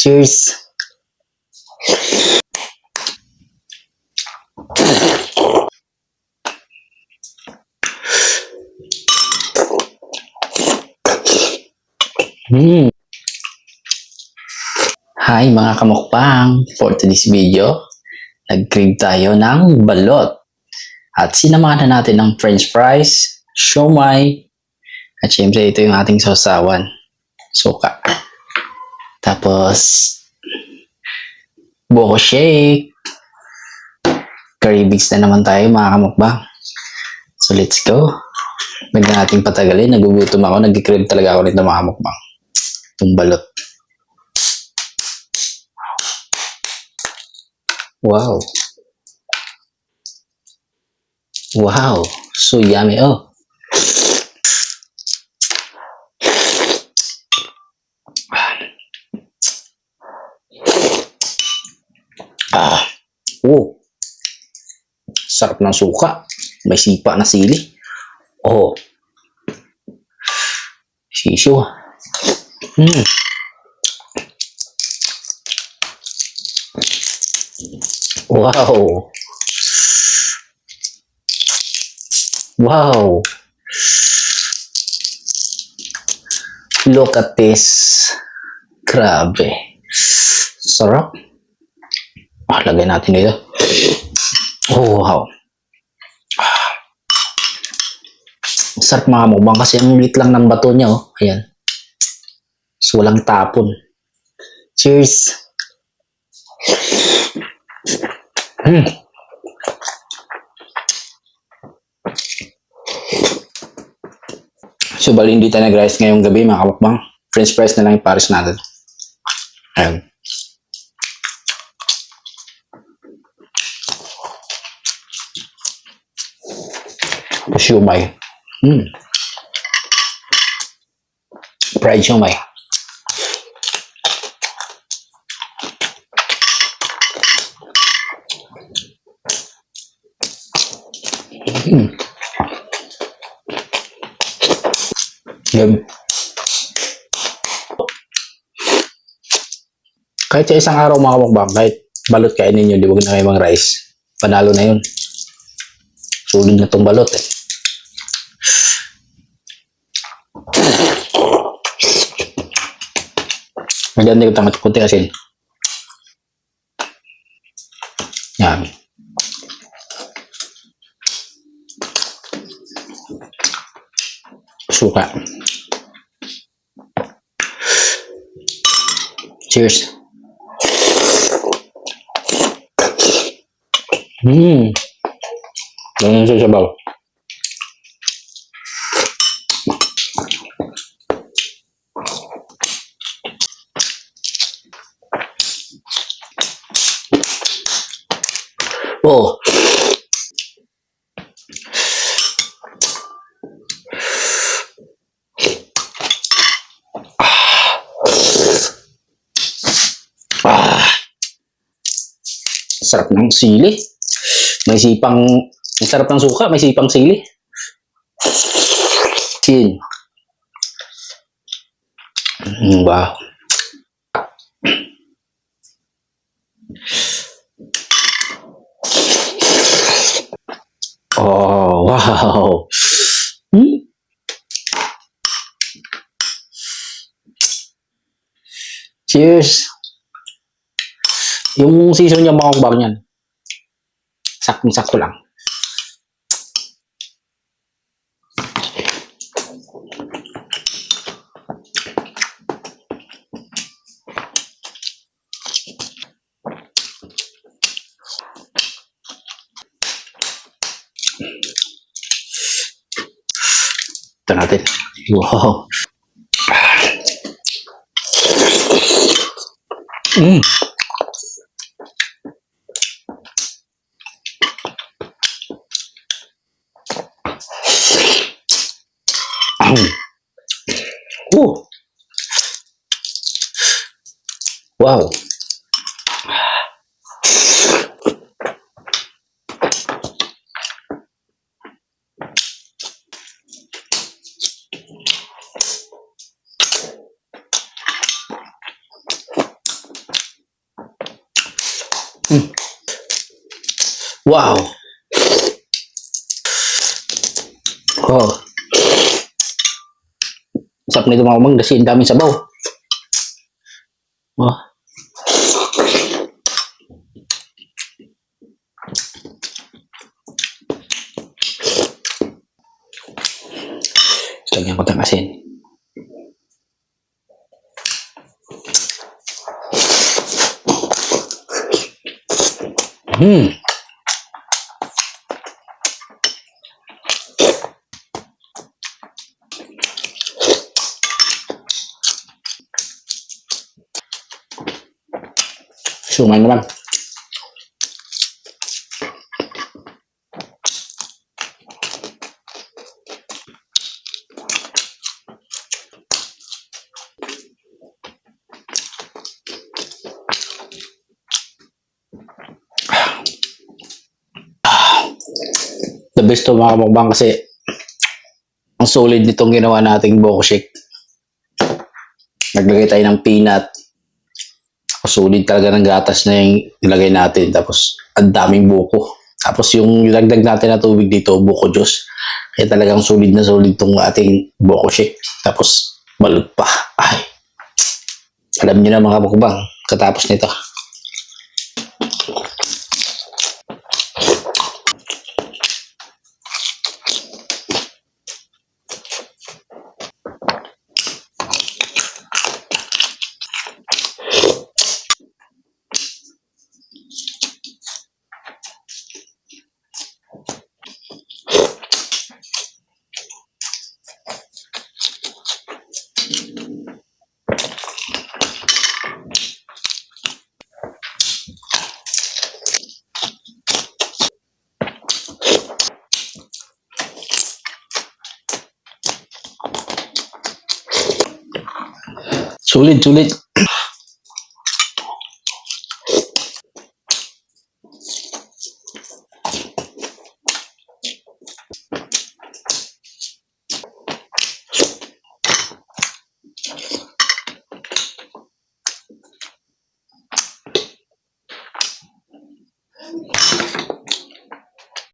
Cheers! Hmm. Hi mga kamukbang! For today's video, nag-crave tayo ng balot. At sinamahan na natin ng french fries, siomai, at syempre ito yung ating sausawan. Suka. Tapos, buko shake. Cravings na naman tayo mga kamukbang. So let's go. Huwag na nating patagalin. Nagugutom ako. Nag-crave talaga ako nito mga kamukbang. Itong balot. Wow. Wow. So yummy. Oh. Oh. Sarap ng suka. May sipa na sili. Oh. Sisyo. Wow. Wow. Look at this. Grabe. Sarap. Lagay natin dito. Oh, wow. Sarap mga mukbang kasi ang liit lang ng bato niya. Oh. Ayan. So, walang tapon. Cheers. So, bali hindi tayo nag-rice ngayong gabi mga kamukbang. French fries na lang yung pares natin. Ayan. Siomai. Fried siomai. Yun. Kahit sa isang araw mga kamukbang, kahit balot kainin nyo, di wag na kayo mang rice. Panalo na yun. Sulit na tong balot eh. Maganda yung tangat kunti asin. Yan. Suka. Cheers. Ganyan siya sabaw. Oh. Sarap ng sili. May sipang, ang sarap ng suka, may sipang sili. Chin. Wow. Oh, wow. Cheers. Yung season niya makakbang yan. Saktong-sakto lang. Ito natin. Wow. Wow. Wow! Oh, sarap nito mga kabang kasi ang daming sabaw. Oh, lagyan ko ng asin. Hmm. Sumay naman. The best to mga kabang kasi ang solid nitong ginawa nating buko shake. Naglagay tayo ng peanut. Solid talaga ng gatas na yung nilagay natin. Tapos, ang daming buko. Tapos, yung nilagdag natin na tubig dito, buko juice. Kaya talagang solid na solid tong ating buko shake. Tapos, balot pa. Ay, alam niyo na mga kabang, katapos nito. Sulit, sulit.